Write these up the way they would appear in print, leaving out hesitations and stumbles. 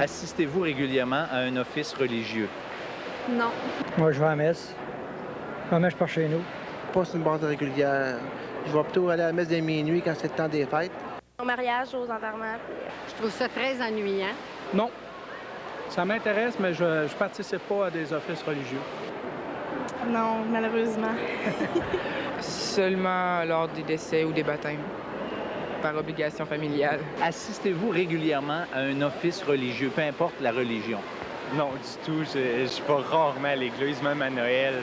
Assistez-vous régulièrement à un office religieux? Non. Moi, je vais à la messe. Je vais à la messe par chez nous. Pas sur une base régulière. Je vais plutôt aller à la messe de minuit quand c'est le temps des fêtes. Au mariage, aux enterrements. Je trouve ça très ennuyant. Non. Ça m'intéresse, mais je ne participe pas à des offices religieux. Non, malheureusement. Seulement lors des décès ou des baptêmes, par obligation familiale. Assistez-vous régulièrement à un office religieux, peu importe la religion? Non, du tout. Je vais rarement à l'église, même à Noël.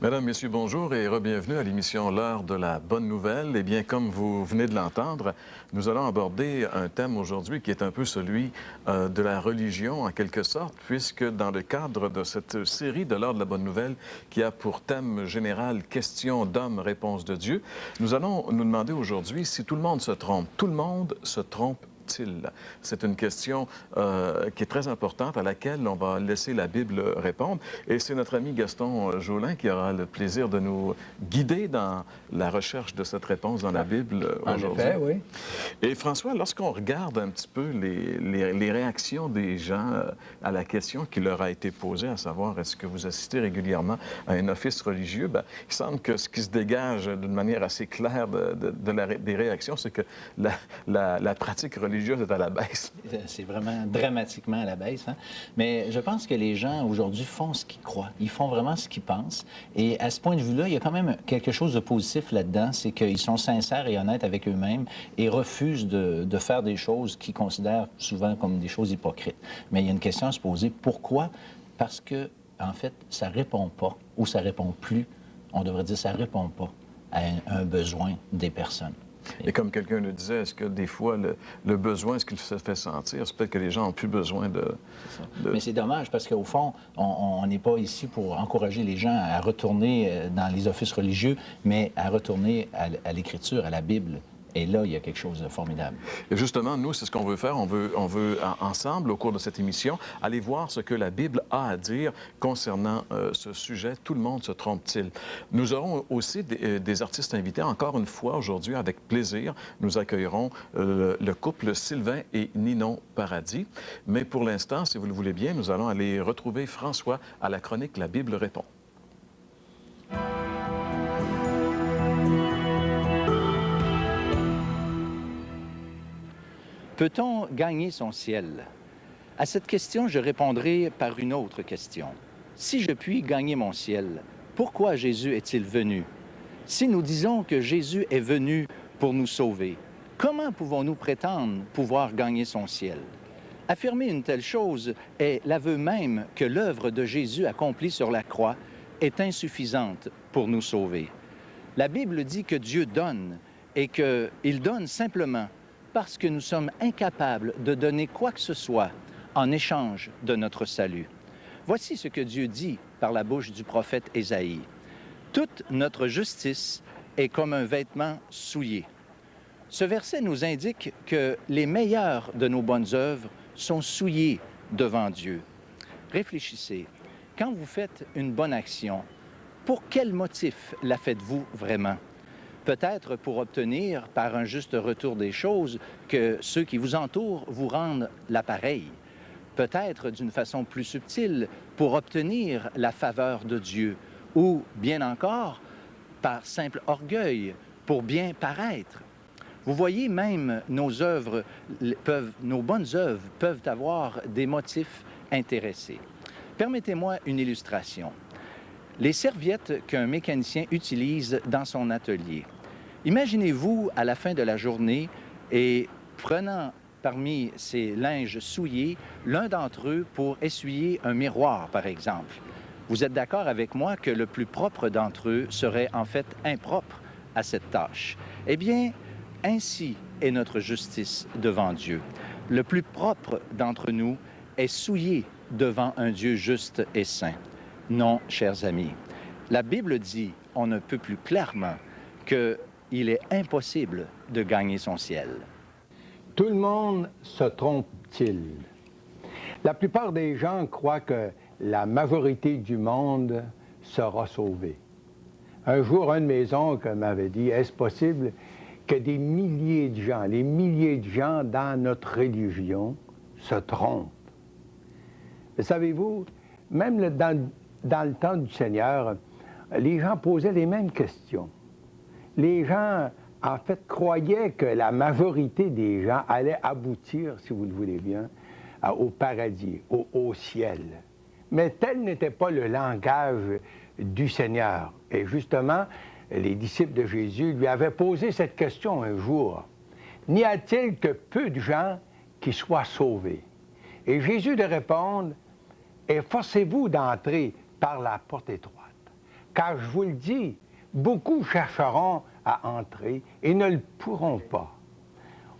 Mesdames, Messieurs, bonjour et re-bienvenue à l'émission L'heure de la bonne nouvelle. Eh bien, comme vous venez de l'entendre, nous allons aborder un thème aujourd'hui qui est un peu celui de la religion, en quelque sorte, puisque dans le cadre de cette série de L'heure de la bonne nouvelle, qui a pour thème général « Questions d'hommes, réponses de Dieu », nous allons nous demander aujourd'hui si tout le monde se trompe. Tout le monde se trompe. C'est une question qui est très importante, à laquelle on va laisser la Bible répondre. Et c'est notre ami Gaston Jolin qui aura le plaisir de nous guider dans la recherche de cette réponse dans la Bible aujourd'hui. En effet, oui. Et François, lorsqu'on regarde un petit peu les réactions des gens à la question qui leur a été posée, à savoir est-ce que vous assistez régulièrement à un office religieux, bien, il semble que ce qui se dégage d'une manière assez claire des réactions, c'est que la pratique religieuse est à la baisse. C'est vraiment dramatiquement à la baisse. Hein? Mais je pense que les gens aujourd'hui font ce qu'ils croient. Ils font vraiment ce qu'ils pensent. Et à ce point de vue-là, il y a quand même quelque chose de positif là-dedans, c'est qu'ils sont sincères et honnêtes avec eux-mêmes et refusent de faire des choses qu'ils considèrent souvent comme des choses hypocrites. Mais il y a une question à se poser. Pourquoi? Parce que, en fait, ça répond pas ou ça répond plus. On devrait dire ça répond pas à un besoin des personnes. Et comme quelqu'un le disait, est-ce que des fois, le besoin, est-ce qu'il se fait sentir? C'est peut-être que les gens n'ont plus besoin de... Mais c'est dommage parce qu'au fond, on n'est pas ici pour encourager les gens à retourner dans les offices religieux, mais à retourner à l'Écriture, à la Bible. Et là, il y a quelque chose de formidable. Et justement, nous, c'est ce qu'on veut faire. On veut ensemble, au cours de cette émission, aller voir ce que la Bible a à dire concernant ce sujet. Tout le monde se trompe-t-il? Nous aurons aussi des artistes invités. Encore une fois, aujourd'hui, avec plaisir, nous accueillerons le couple Sylvain et Ninon Paradis. Mais pour l'instant, si vous le voulez bien, nous allons aller retrouver François à la chronique La Bible répond. Peut-on gagner son ciel? À cette question, je répondrai par une autre question. Si je puis gagner mon ciel, pourquoi Jésus est-il venu? Si nous disons que Jésus est venu pour nous sauver, comment pouvons-nous prétendre pouvoir gagner son ciel? Affirmer une telle chose est l'aveu même que l'œuvre de Jésus accomplie sur la croix est insuffisante pour nous sauver. La Bible dit que Dieu donne et qu'il donne simplement parce que nous sommes incapables de donner quoi que ce soit en échange de notre salut. Voici ce que Dieu dit par la bouche du prophète Ésaïe. « Toute notre justice est comme un vêtement souillé. » Ce verset nous indique que les meilleures de nos bonnes œuvres sont souillées devant Dieu. Réfléchissez, quand vous faites une bonne action, pour quel motif la faites-vous vraiment? Peut-être pour obtenir, par un juste retour des choses, que ceux qui vous entourent vous rendent l'appareil. Peut-être d'une façon plus subtile, pour obtenir la faveur de Dieu. Ou, bien encore, par simple orgueil, pour bien paraître. Vous voyez, même nos bonnes œuvres peuvent avoir des motifs intéressés. Permettez-moi une illustration. Les serviettes qu'un mécanicien utilise dans son atelier. Imaginez-vous à la fin de la journée et prenant parmi ces linges souillés, l'un d'entre eux pour essuyer un miroir, par exemple. Vous êtes d'accord avec moi que le plus propre d'entre eux serait en fait impropre à cette tâche. Eh bien, ainsi est notre justice devant Dieu. Le plus propre d'entre nous est souillé devant un Dieu juste et saint. Non, chers amis, la Bible dit, on ne peut plus clairement, que il est impossible de gagner son ciel. Tout le monde se trompe-t-il? La plupart des gens croient que la majorité du monde sera sauvée. Un jour, un de mes oncles m'avait dit, est-ce possible que des milliers de gens, les milliers de gens dans notre religion se trompent? Mais savez-vous, même dans le temps du Seigneur, les gens posaient les mêmes questions. Les gens, en fait, croyaient que la majorité des gens allaient aboutir, si vous le voulez bien, au paradis, au ciel. Mais tel n'était pas le langage du Seigneur. Et justement, les disciples de Jésus lui avaient posé cette question un jour. N'y a-t-il que peu de gens qui soient sauvés? Et Jésus de répondre, efforcez-vous d'entrer par la porte étroite. Car je vous le dis, beaucoup chercheront à entrer et ne le pourront pas.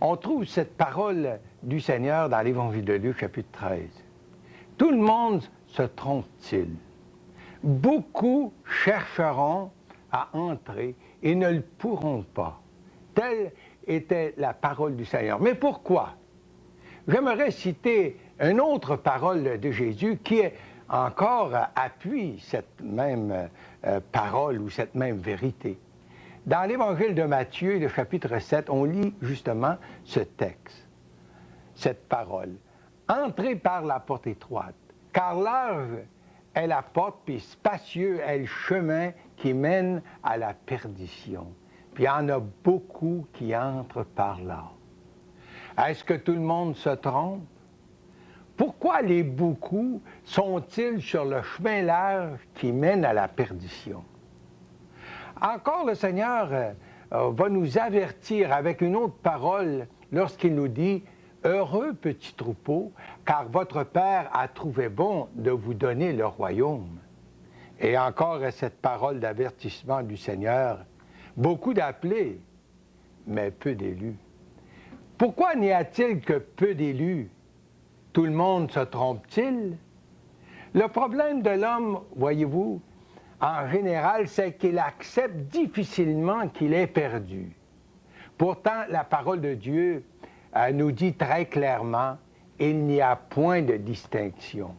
On trouve cette parole du Seigneur dans l'Évangile de Luc, chapitre 13. Tout le monde se trompe-t-il? Beaucoup chercheront à entrer et ne le pourront pas. Telle était la parole du Seigneur. Mais pourquoi? J'aimerais citer une autre parole de Jésus qui encore appuie cette même parole ou cette même vérité. Dans l'Évangile de Matthieu, le chapitre 7, on lit justement ce texte, cette parole. « Entrez par la porte étroite, car large est la porte, puis spacieux est le chemin qui mène à la perdition. Puis il y en a beaucoup qui entrent par là. » Est-ce que tout le monde se trompe? Pourquoi les beaucoup sont-ils sur le chemin large qui mène à la perdition? Encore le Seigneur va nous avertir avec une autre parole lorsqu'il nous dit « Heureux petit troupeau, car votre Père a trouvé bon de vous donner le royaume. » Et encore cette parole d'avertissement du Seigneur « Beaucoup d'appelés, mais peu d'élus. » Pourquoi n'y a-t-il que peu d'élus? Tout le monde se trompe-t-il? Le problème de l'homme, voyez-vous, en général, c'est qu'il accepte difficilement qu'il est perdu. Pourtant, la parole de Dieu nous dit très clairement, il n'y a point de distinction,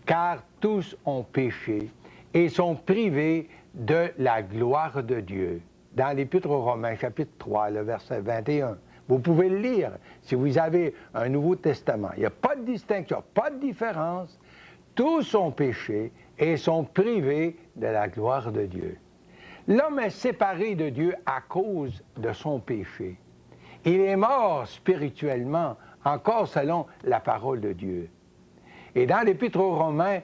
car tous ont péché et sont privés de la gloire de Dieu. Dans l'Épître aux Romains, chapitre 3, le verset 21. Vous pouvez le lire si vous avez un Nouveau Testament. Il n'y a pas de distinction, pas de différence. Tous ont péché et sont privés de la gloire de Dieu. L'homme est séparé de Dieu à cause de son péché. Il est mort spirituellement, encore selon la parole de Dieu. Et dans l'Épître aux Romains,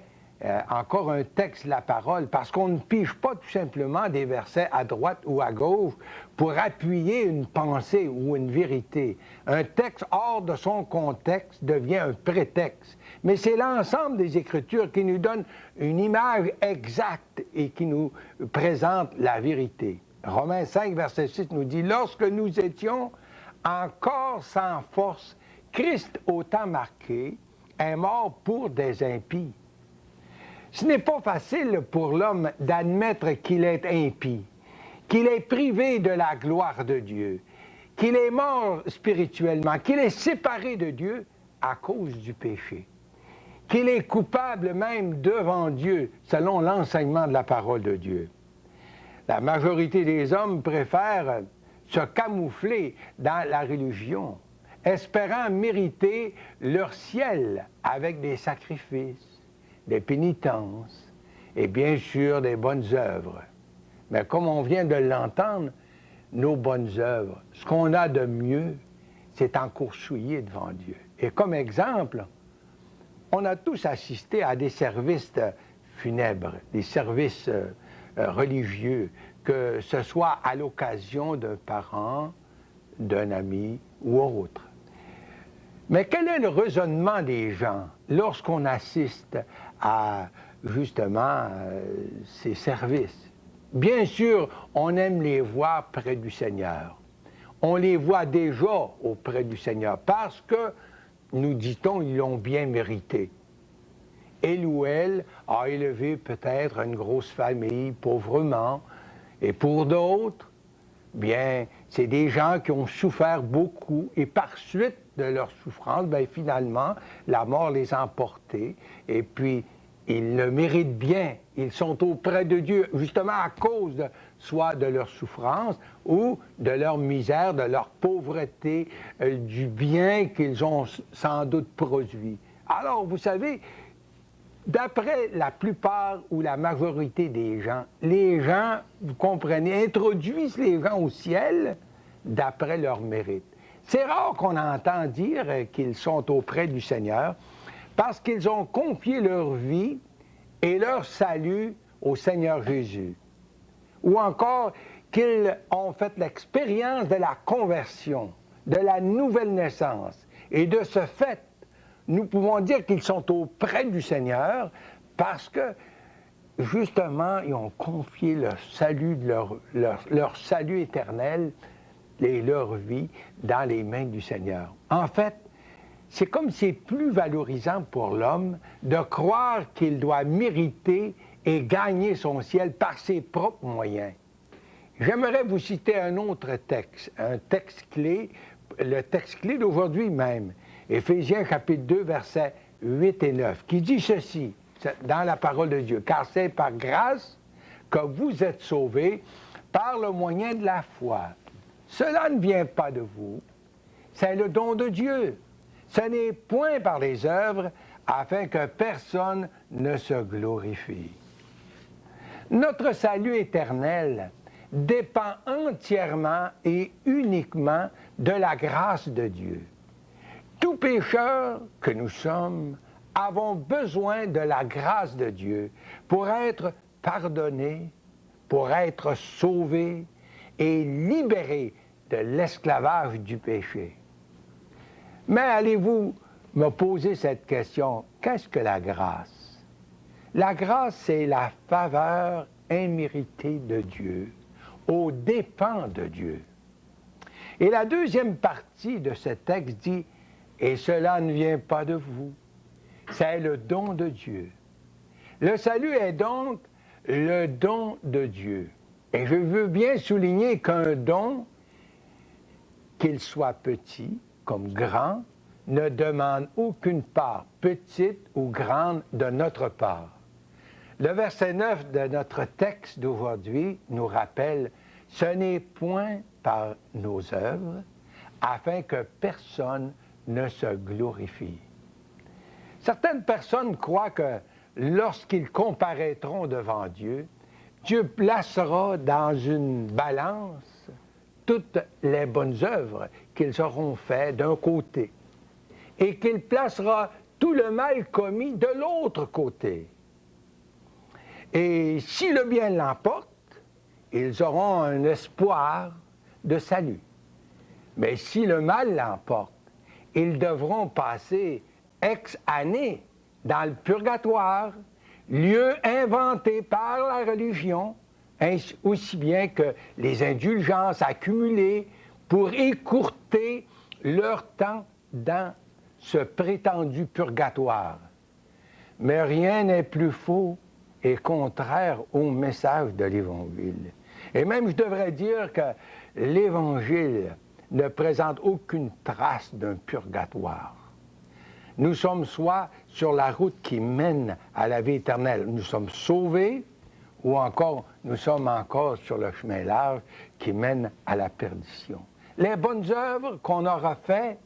encore un texte de la parole, parce qu'on ne pige pas tout simplement des versets à droite ou à gauche pour appuyer une pensée ou une vérité. Un texte hors de son contexte devient un prétexte. Mais c'est l'ensemble des Écritures qui nous donne une image exacte et qui nous présente la vérité. Romains 5, verset 6 nous dit « Lorsque nous étions encore sans force, Christ, au temps marqué, est mort pour des impies. » Ce n'est pas facile pour l'homme d'admettre qu'il est impie, qu'il est privé de la gloire de Dieu, qu'il est mort spirituellement, qu'il est séparé de Dieu à cause du péché, qu'il est coupable même devant Dieu, selon l'enseignement de la parole de Dieu. La majorité des hommes préfèrent se camoufler dans la religion, espérant mériter leur ciel avec des sacrifices, des pénitences et bien sûr des bonnes œuvres. Mais comme on vient de l'entendre, nos bonnes œuvres, ce qu'on a de mieux, c'est encore souillé devant Dieu. Et comme exemple, on a tous assisté à des services funèbres, des services religieux, que ce soit à l'occasion d'un parent, d'un ami ou autre. Mais quel est le raisonnement des gens lorsqu'on assiste à, justement, ces services? Bien sûr, on aime les voir près du Seigneur. On les voit déjà auprès du Seigneur parce que, nous dit-on, ils l'ont bien mérité. Il ou elle a élevé peut-être une grosse famille pauvrement, et pour d'autres, bien, c'est des gens qui ont souffert beaucoup et par suite de leur souffrance, bien, finalement, la mort les a emportés et puis ils le méritent bien. Ils sont auprès de Dieu justement à cause soit de leur souffrance ou de leur misère, de leur pauvreté, du bien qu'ils ont sans doute produit. Alors, vous savez, d'après la plupart ou la majorité des gens, les gens, vous comprenez, introduisent les gens au ciel d'après leur mérite. C'est rare qu'on entend dire qu'ils sont auprès du Seigneur parce qu'ils ont confié leur vie et leur salut au Seigneur Jésus. Ou encore qu'ils ont fait l'expérience de la conversion, de la nouvelle naissance. Et de ce fait, nous pouvons dire qu'ils sont auprès du Seigneur parce que, justement, ils ont confié leur salut, leur salut éternel et leur vie dans les mains du Seigneur. En fait, c'est comme si c'est plus valorisant pour l'homme de croire qu'il doit mériter et gagner son ciel par ses propres moyens. J'aimerais vous citer un autre texte, un texte clé, le texte clé d'aujourd'hui même, Éphésiens chapitre 2, versets 8 et 9, qui dit ceci, dans la parole de Dieu, « Car c'est par grâce que vous êtes sauvés par le moyen de la foi. Cela ne vient pas de vous, c'est le don de Dieu. Ce n'est point par les œuvres, afin que personne ne se glorifie. » Notre salut éternel dépend entièrement et uniquement de la grâce de Dieu. Tout pécheur que nous sommes avons besoin de la grâce de Dieu pour être pardonnés, pour être sauvés et libérés de l'esclavage du péché. Mais allez-vous me poser cette question, qu'est-ce que la grâce? La grâce, c'est la faveur imméritée de Dieu, aux dépens de Dieu. Et la deuxième partie de ce texte dit, « Et cela ne vient pas de vous, c'est le don de Dieu. » Le salut est donc le don de Dieu. Et je veux bien souligner qu'un don, qu'il soit petit comme grand, ne demande aucune part, petite ou grande, de notre part. Le verset 9 de notre texte d'aujourd'hui nous rappelle « Ce n'est point par nos œuvres, afin que personne ne se glorifie. » Certaines personnes croient que lorsqu'ils comparaîtront devant Dieu, Dieu placera dans une balance toutes les bonnes œuvres qu'ils auront faites d'un côté et qu'il placera tout le mal commis de l'autre côté. Et si le bien l'emporte, ils auront un espoir de salut. Mais si le mal l'emporte, ils devront passer ex années dans le purgatoire, lieu inventé par la religion, aussi bien que les indulgences accumulées pour écourter leur temps dans ce prétendu purgatoire. Mais rien n'est plus faux et contraire au message de l'Évangile. Et même, je devrais dire que l'Évangile ne présente aucune trace d'un purgatoire. Nous sommes soit sur la route qui mène à la vie éternelle, nous sommes sauvés, ou encore nous sommes encore sur le chemin large qui mène à la perdition. Les bonnes œuvres qu'on aura faites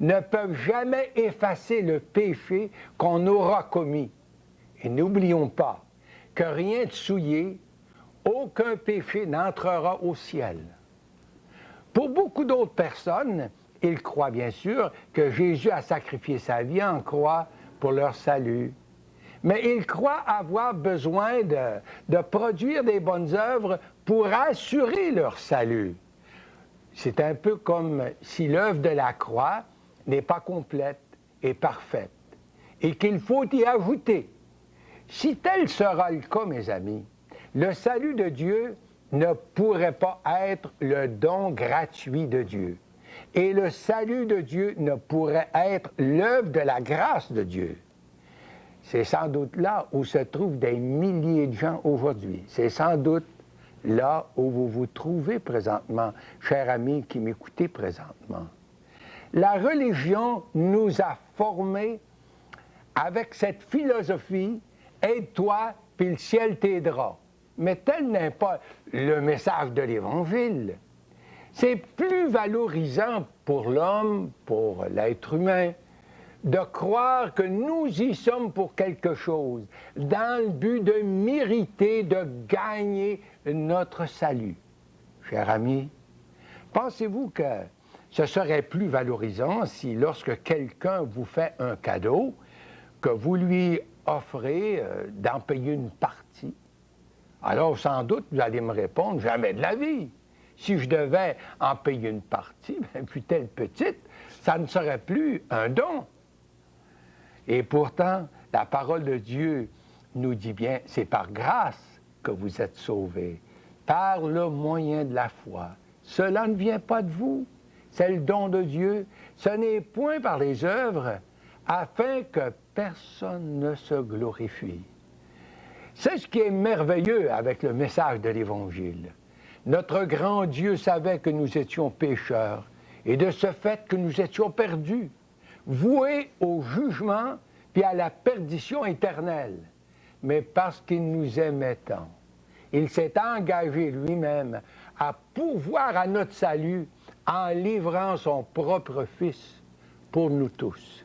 ne peuvent jamais effacer le péché qu'on aura commis. Et n'oublions pas que rien de souillé, aucun péché n'entrera au ciel. Pour beaucoup d'autres personnes, ils croient bien sûr que Jésus a sacrifié sa vie en croix pour leur salut. Mais ils croient avoir besoin de produire des bonnes œuvres pour assurer leur salut. C'est un peu comme si l'œuvre de la croix n'est pas complète et parfaite, et qu'il faut y ajouter. Si tel sera le cas, mes amis, le salut de Dieu ne pourrait pas être le don gratuit de Dieu. Et le salut de Dieu ne pourrait être l'œuvre de la grâce de Dieu. C'est sans doute là où se trouvent des milliers de gens aujourd'hui. C'est sans doute là où vous vous trouvez présentement, cher ami qui m'écoutez présentement. La religion nous a formés avec cette philosophie « aide-toi, puis le ciel t'aidera ». Mais tel n'est pas le message de l'Évangile. C'est plus valorisant pour l'homme, pour l'être humain, de croire que nous y sommes pour quelque chose, dans le but de mériter, de gagner notre salut. Cher ami, pensez-vous que ce serait plus valorisant si, lorsque quelqu'un vous fait un cadeau, que vous lui offrez d'en payer une partie? Alors, sans doute, vous allez me répondre, jamais de la vie. Si je devais en payer une partie, fût-elle petite, ça ne serait plus un don. Et pourtant, la parole de Dieu nous dit bien, c'est par grâce que vous êtes sauvés, par le moyen de la foi. Cela ne vient pas de vous, c'est le don de Dieu. Ce n'est point par les œuvres, afin que personne ne se glorifie. C'est ce qui est merveilleux avec le message de l'Évangile. Notre grand Dieu savait que nous étions pécheurs, et de ce fait que nous étions perdus, voués au jugement puis à la perdition éternelle. Mais parce qu'il nous aimait tant, il s'est engagé lui-même à pourvoir à notre salut en livrant son propre Fils pour nous tous.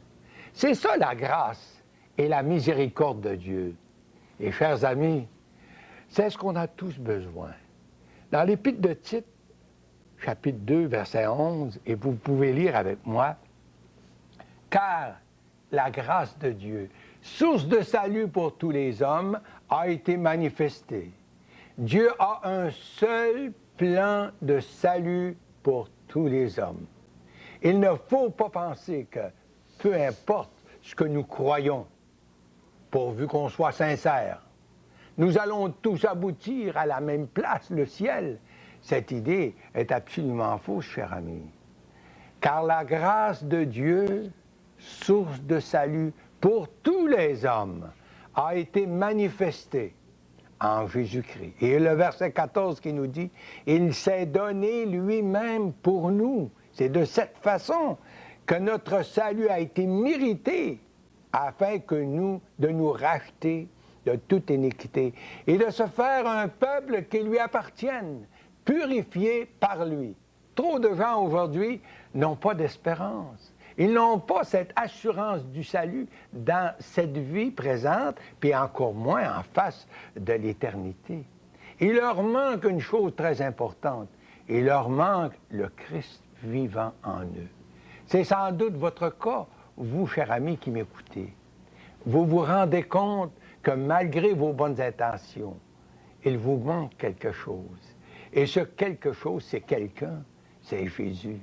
C'est ça la grâce et la miséricorde de Dieu. Et chers amis, c'est ce qu'on a tous besoin. Dans l'Épître de Tite, chapitre 2, verset 11, et vous pouvez lire avec moi, « Car la grâce de Dieu, source de salut pour tous les hommes, a été manifestée. Dieu a un seul plan de salut pour tous les hommes. Il ne faut pas penser que, peu importe ce que nous croyons, pourvu qu'on soit sincère, nous allons tous aboutir à la même place, le ciel. Cette idée est absolument fausse, cher ami. Car la grâce de Dieu, source de salut pour tous les hommes, a été manifestée en Jésus-Christ. Et le verset 14 qui nous dit, « Il s'est donné lui-même pour nous ». C'est de cette façon que notre salut a été mérité, afin que de nous racheter de toute iniquité et de se faire un peuple qui lui appartienne, purifié par lui. Trop de gens aujourd'hui n'ont pas d'espérance. Ils n'ont pas cette assurance du salut dans cette vie présente, puis encore moins en face de l'éternité. Il leur manque une chose très importante. Il leur manque le Christ vivant en eux. C'est sans doute votre cas, vous, cher ami qui m'écoutez. Vous vous rendez compte que malgré vos bonnes intentions, il vous manque quelque chose. Et ce quelque chose, c'est quelqu'un, c'est Jésus.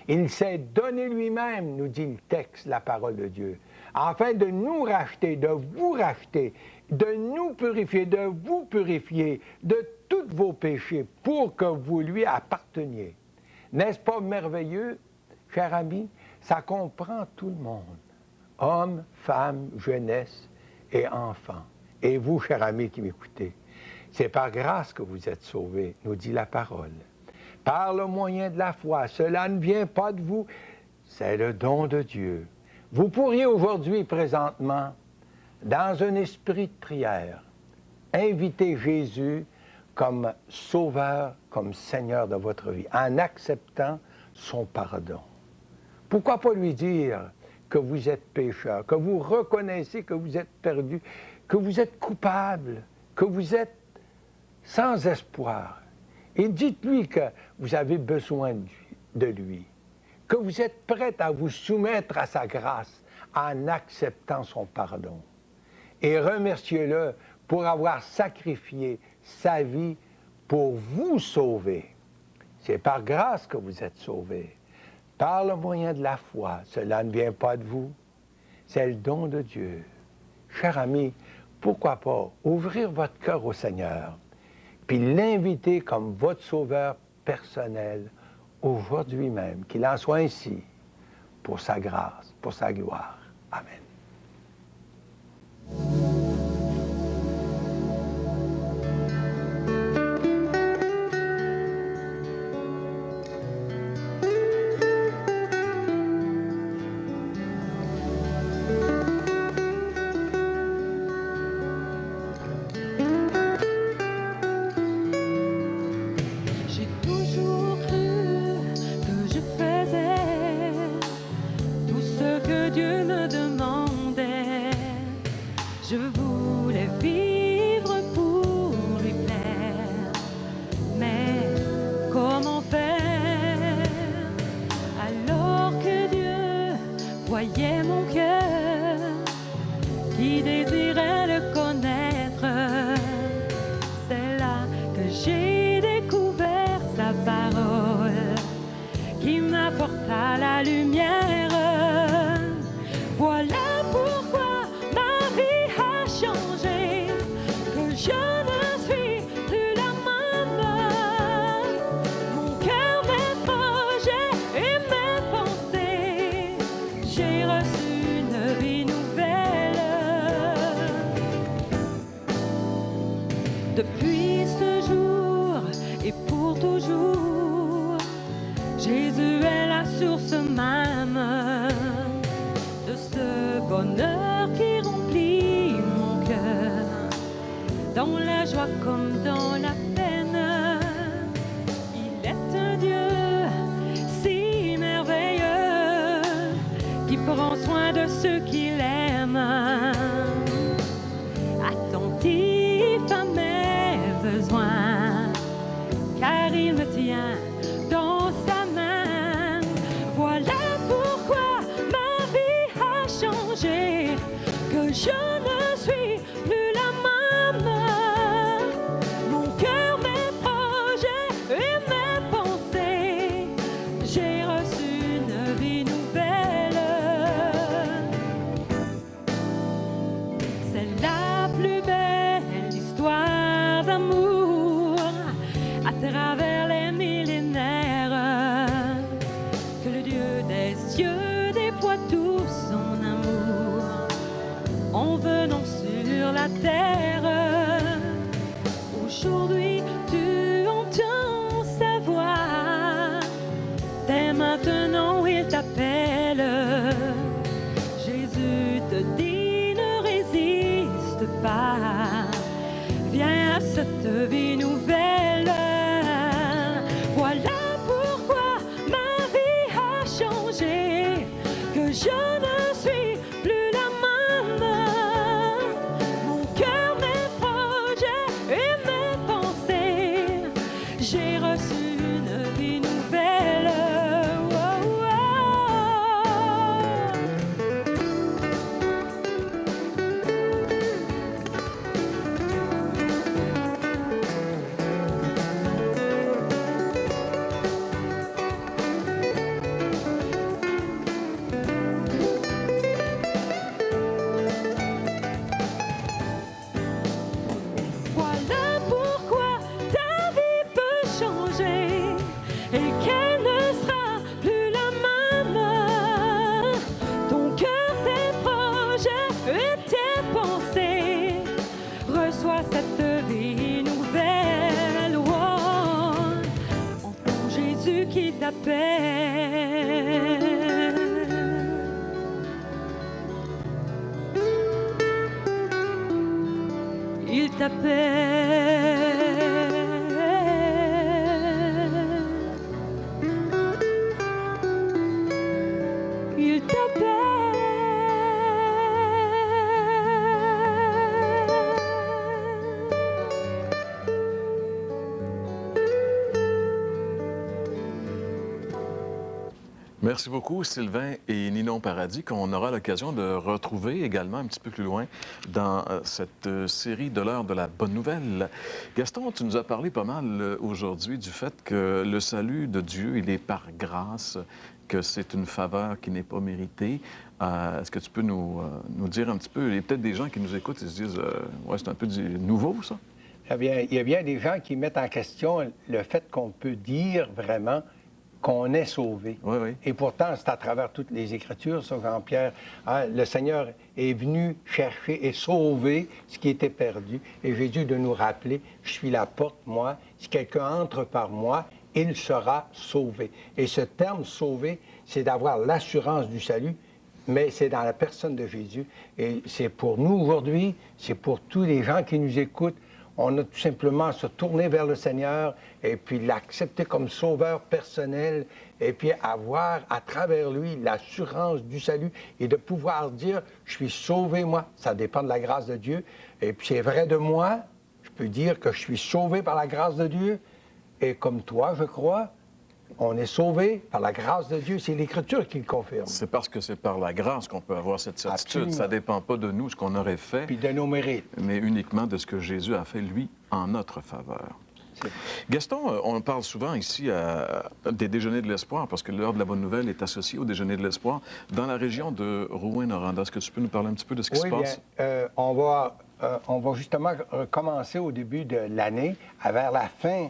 Il s'est donné lui-même, nous dit le texte, la parole de Dieu, afin de nous racheter, de vous racheter, de nous purifier, de vous purifier de tous vos péchés pour que vous lui apparteniez. N'est-ce pas merveilleux, cher ami? Ça comprend tout le monde. Hommes, femmes, jeunesse et enfants. Et vous, cher ami qui m'écoutez, c'est par grâce que vous êtes sauvés, nous dit la parole. Par le moyen de la foi, cela ne vient pas de vous, c'est le don de Dieu. Vous pourriez aujourd'hui, présentement, dans un esprit de prière, inviter Jésus comme sauveur, comme Seigneur de votre vie, en acceptant son pardon. Pourquoi pas lui dire que vous êtes pécheur, que vous reconnaissez que vous êtes perdu, que vous êtes coupable, que vous êtes sans espoir. Et dites-lui que vous avez besoin de lui, que vous êtes prêt à vous soumettre à sa grâce en acceptant son pardon. Et remerciez-le pour avoir sacrifié sa vie pour vous sauver. C'est par grâce que vous êtes sauvés. Par le moyen de la foi, cela ne vient pas de vous, c'est le don de Dieu. Cher ami, pourquoi pas ouvrir votre cœur au Seigneur, puis l'inviter comme votre sauveur personnel aujourd'hui même, qu'il en soit ainsi, pour sa grâce, pour sa gloire. Amen. à la lumière. Voilà pourquoi ma vie a changé, que je ne suis plus la même. Mon cœur, mes projets et mes pensées, j'ai reçu une vie nouvelle. Depuis ce jour et pour toujours, Jésus est la source même de ce bonheur qui remplit mon cœur, dans la joie comme dans la peine. Il est un Dieu si merveilleux qui prend soin de ceux qu'il aime, attentif à mes besoins, car il me tient dans sa main. Voilà pourquoi ma vie a changé, que je ne suis plus la même. Mon cœur, mes projets et mes pensées, j'ai reçu une vie nouvelle. C'est la plus belle histoire d'amour à travers les millénaires, que le Dieu des cieux déploie tout son amour en venant sur la terre. Aujourd'hui, tu entends sa voix, dès maintenant il t'appelle. Jésus te dit ne résiste pas, viens à cette vie nouvelle. Voilà pourquoi ma vie a changé, que je ne suis plus la même. Mon cœur, mes projets et mes pensées, j'ai reçu une vie nouvelle. Oh, oh. Voilà pourquoi ta vie peut changer et qu'elle ne sera plus la même. Ton cœur, tes projets et tes pensées, reçois cette vie nouvelle. Oh, entends Jésus qui t'appelle. Il t'appelle. Il t'appelle. Merci beaucoup, Sylvain et Ninon Paradis, qu'on aura l'occasion de retrouver également un petit peu plus loin dans cette série de l'heure de la bonne nouvelle. Gaston, tu nous as parlé pas mal aujourd'hui du fait que le salut de Dieu, il est par grâce, que c'est une faveur qui n'est pas méritée. Est-ce que tu peux nous dire un petit peu, il y a peut-être des gens qui nous écoutent et se disent ouais, c'est un peu nouveau, ça? Eh bien, il y a bien des gens qui mettent en question le fait qu'on peut dire vraiment qu'on est sauvé. Oui, oui. Et pourtant, c'est à travers toutes les Écritures, ça, Jean-Pierre. Hein, le Seigneur est venu chercher et sauver ce qui était perdu. Et Jésus de nous rappeler, je suis la porte, moi. Si quelqu'un entre par moi, il sera sauvé. Et ce terme « sauvé », c'est d'avoir l'assurance du salut, mais c'est dans la personne de Jésus. Et c'est pour nous aujourd'hui, c'est pour tous les gens qui nous écoutent. On a tout simplement à se tourner vers le Seigneur et puis l'accepter comme sauveur personnel et puis avoir à travers lui l'assurance du salut et de pouvoir dire « je suis sauvé, moi ». Ça dépend de la grâce de Dieu. Et puis c'est vrai de moi, je peux dire que je suis sauvé par la grâce de Dieu. Et comme toi, je crois, on est sauvé par la grâce de Dieu. C'est l'Écriture qui le confirme. C'est parce que c'est par la grâce qu'on peut avoir cette certitude. Absolument. Ça ne dépend pas de nous, ce qu'on aurait fait, Puis de nos mérites. mais uniquement de ce que Jésus a fait, lui, en notre faveur. Gaston, on parle souvent ici des déjeuners de l'espoir, parce que l'heure de la bonne nouvelle est associée au déjeuner de l'espoir. Dans la région de Rouyn-Noranda, est-ce que tu peux nous parler un petit peu de ce qui se passe? Oui, bien, on va justement commencer au début de l'année, vers la fin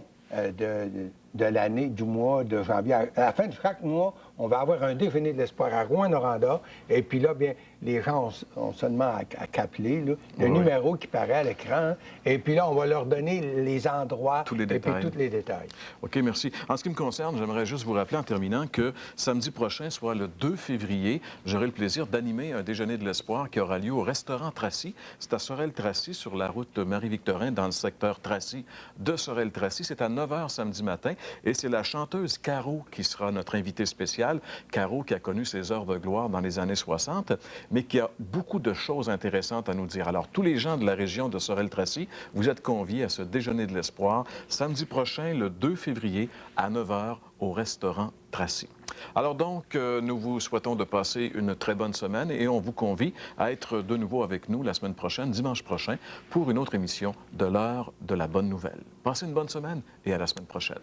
de l'année, du mois de janvier. À la fin de chaque mois, on va avoir un déjeuner de l'espoir à Rouyn-Noranda. Et puis là, bien, les gens ont seulement à capler le numéro qui paraît à l'écran. Et puis là, on va leur donner les endroits tous les détails. Et puis tous les détails. OK, merci. En ce qui me concerne, j'aimerais juste vous rappeler en terminant que samedi prochain, soit le 2 février, j'aurai le plaisir d'animer un déjeuner de l'espoir qui aura lieu au restaurant Tracy. C'est à Sorel-Tracy, sur la route Marie-Victorin, dans le secteur Tracy de Sorel-Tracy. C'est à 9h samedi matin. Et c'est la chanteuse Caro qui sera notre invitée spéciale. Caro qui a connu ses heures de gloire dans les années 60, mais qui a beaucoup de choses intéressantes à nous dire. Alors, tous les gens de la région de Sorel-Tracy, vous êtes conviés à ce déjeuner de l'espoir samedi prochain, le 2 février, à 9h, au restaurant Tracy. Alors donc, nous vous souhaitons de passer une très bonne semaine et on vous convie à être de nouveau avec nous la semaine prochaine, dimanche prochain, pour une autre émission de l'heure de la bonne nouvelle. Passez une bonne semaine et à la semaine prochaine.